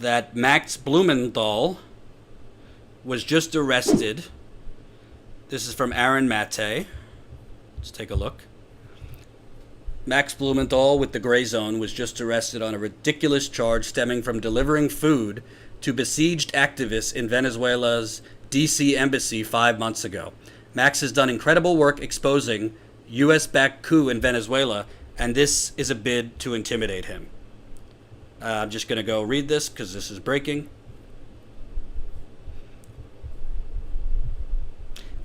that Max Blumenthal was just arrested. This is from Aaron Mate. Let's take a look. Max Blumenthal with the Gray Zone was just arrested on a ridiculous charge stemming from delivering food to besieged activists in Venezuela's D.C. embassy 5 months ago. Max has done incredible work exposing U.S.-backed coup in Venezuela, and this is a bid to intimidate him. I'm just going to go read this because this is breaking.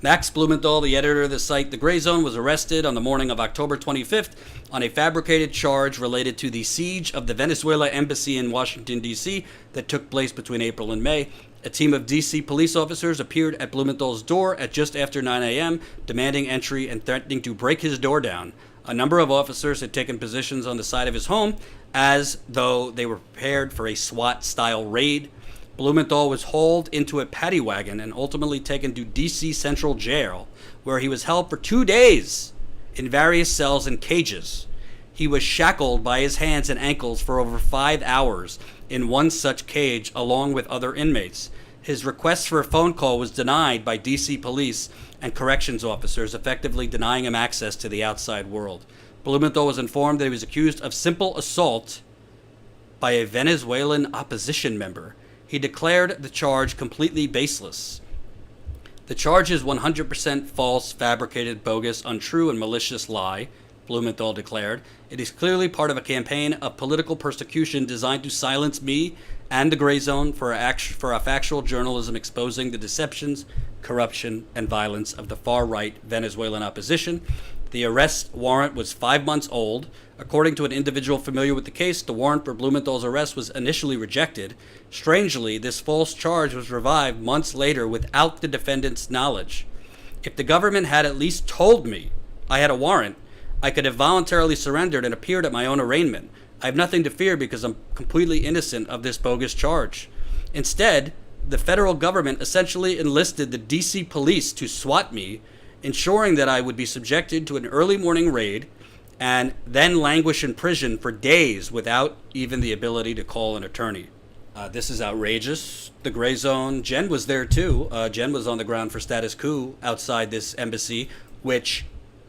Max Blumenthal, the editor of the site The Gray Zone, was arrested on the morning of October 25th on a fabricated charge related to the siege of the Venezuela embassy in Washington, D.C. that took place between April and May. A team of D.C. police officers appeared at Blumenthal's door at just after 9 a.m., demanding entry and threatening to break his door down. A number of officers had taken positions on the side of his home as though they were prepared for a SWAT-style raid. Blumenthal was hauled into a paddy wagon and ultimately taken to D.C. Central Jail, where he was held for 2 days in various cells and cages. He was shackled by his hands and ankles for over 5 hours in one such cage, along with other inmates. His request for a phone call was denied by D.C. police and corrections officers, effectively denying him access to the outside world. Blumenthal was informed that he was accused of simple assault by a Venezuelan opposition member. He declared the charge completely baseless. The charge is 100% false, fabricated, bogus, untrue, and malicious lie, Blumenthal declared. It is clearly part of a campaign of political persecution designed to silence me and the Gray Zone for a factual journalism exposing the deceptions, corruption, and violence of the far-right Venezuelan opposition. The arrest warrant was 5 months old. According to an individual familiar with the case, the warrant for Blumenthal's arrest was initially rejected. Strangely, this false charge was revived months later without the defendant's knowledge. If the government had at least told me I had a warrant, I could have voluntarily surrendered and appeared at my own arraignment. I have nothing to fear because I'm completely innocent of this bogus charge. Instead, the federal government essentially enlisted the D.C. police to SWAT me, ensuring that I would be subjected to an early morning raid and then languish in prison for days without even the ability to call an attorney. This is outrageous. The Gray Zone, Jen was there too. Jen was on the ground for status quo outside this embassy, which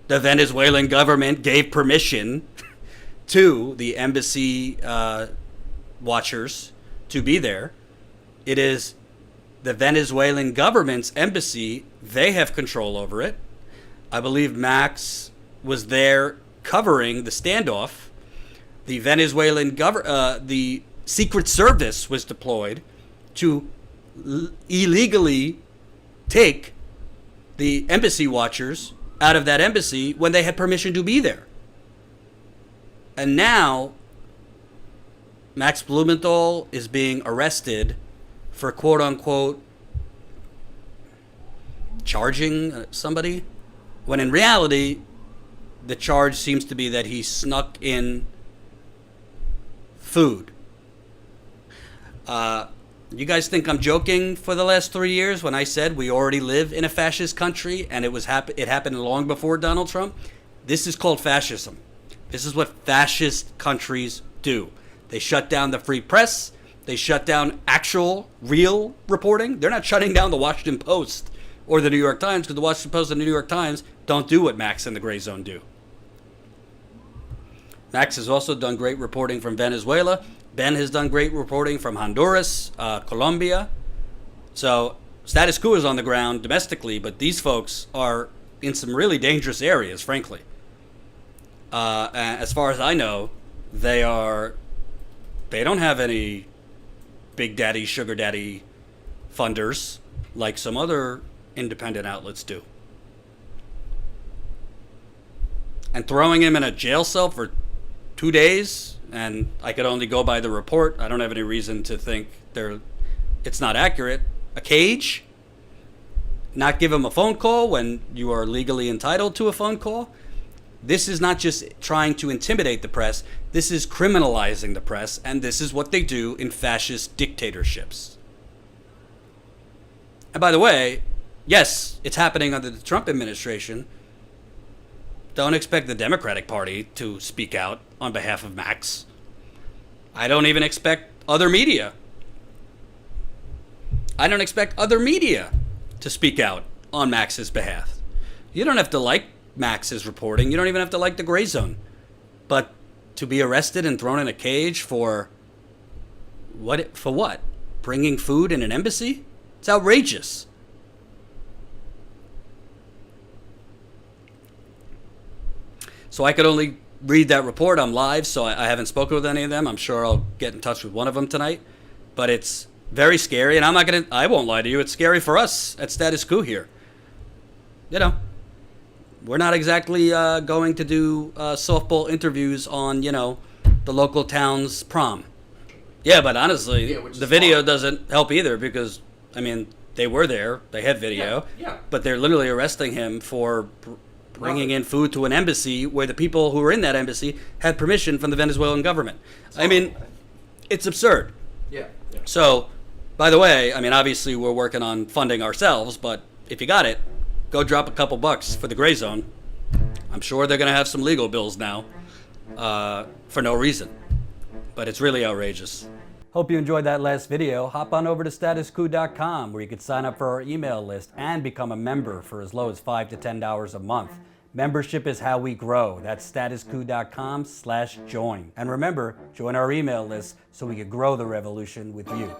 the Venezuelan government gave permission to the embassy watchers to be there. It is the Venezuelan government's embassy. They have control over it. I believe Max was there covering the standoff. The Venezuelan the Secret Service was deployed to illegally take the embassy watchers out of that embassy when they had permission to be there. And now Max Blumenthal is being arrested for quote-unquote charging somebody, when in reality the charge seems to be that he snuck in food. You guys think I'm joking for the last 3 years when I said we already live in a fascist country and it happened long before Donald Trump? This is called fascism. This is what fascist countries do. They shut down the free press. They shut down actual, real reporting. They're not shutting down the Washington Post or the New York Times, because the Washington Post and the New York Times don't do what Max and the Gray Zone do. Max has also done great reporting from Venezuela. Ben has done great reporting from Honduras, Colombia. So status quo is on the ground domestically, but these folks are in some really dangerous areas, frankly. As far as I know, they don't have any big daddy, sugar daddy funders like some other independent outlets do. And throwing him in a jail cell for 2 days, and I could only go by the report. I don't have any reason to think it's not accurate. A cage? Not give him a phone call when you are legally entitled to a phone call? This is not just trying to intimidate the press. This is criminalizing the press, and this is what they do in fascist dictatorships. And by the way, yes, it's happening under the Trump administration. Don't expect the Democratic Party to speak out on behalf of Max. I don't even expect other media I don't expect other media to speak out on Max's behalf. You don't have to like Max's reporting. You don't even have to like the Gray Zone. But to be arrested and thrown in a cage for what? For what? Bringing food in an embassy? It's outrageous. So I could only read that report. I'm live, so I haven't spoken with any of them. I'm sure I'll get in touch with one of them tonight. But it's very scary, and I won't lie to you, it's scary for us at Status Quo here. You know, we're not exactly going to do softball interviews on, the local town's prom. Yeah, but honestly, the video doesn't help either because, they were there, they had video, but they're literally arresting him for bringing in food to an embassy where the people who were in that embassy had permission from the Venezuelan government. It's absurd. Yeah. So, by the way, obviously we're working on funding ourselves, but if you got it, go drop a couple bucks for the Gray Zone. I'm sure they're going to have some legal bills now for no reason. But it's really outrageous. Hope you enjoyed that last video. Hop on over to statusquo.com where you can sign up for our email list and become a member for as low as $5 to $10 a month. Membership is how we grow. That's statusquo.com/join. And remember, join our email list so we can grow the revolution with you.